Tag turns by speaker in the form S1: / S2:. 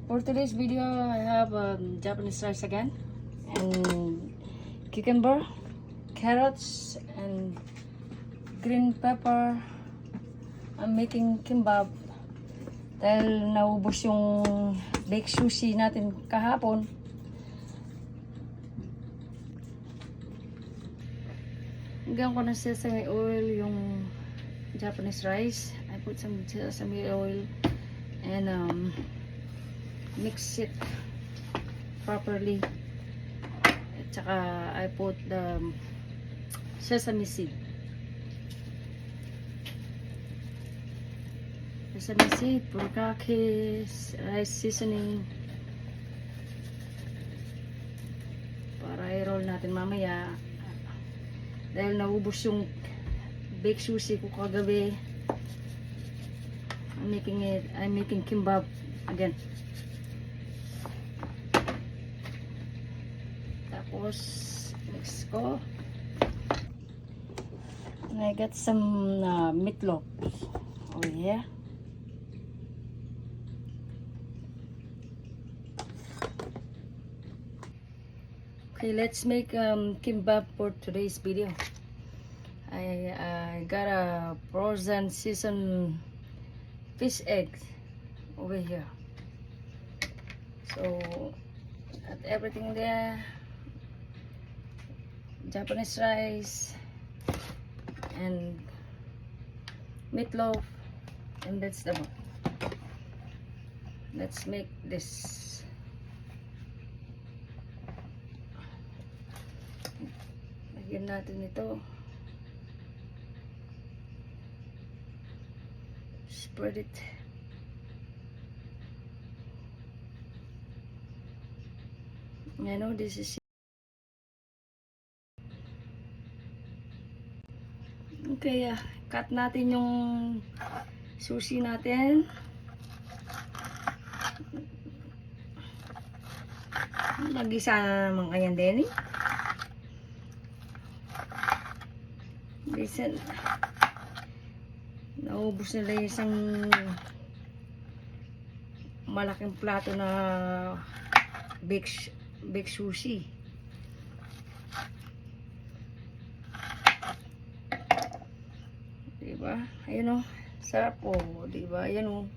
S1: For today's video, I have Japanese rice again, and cucumber, carrots, and green pepper. I'm making kimbap dahil naubos yung baked sushi natin kahapon. Hanggang ko ng sesame oil yung Japanese rice. I put some sesame oil and mix it properly. At saka I put the sesame seed. Sesame seed, burikake, rice seasoning. Para i-roll natin mamaya. Dahil naubos yung baked sushi ko kagabi. I'm making kimbap again. Tapos mix ko. And I got some meatloaf over here. Okay, let's make kimbap for today's video. I got a frozen seasoned fish egg over here. So got everything there. Japanese rice and meatloaf and vegetable. Let's make this. Lagyan natin ito. Spread it. You know, this is okay. Cut natin yung sushi natin. Mag-isa na naman kayan din eh. Listen. Naubos nila yung isang malaking plato na baked sushi. Diba? Ayan o. Sarap o. Diba? Ayan o.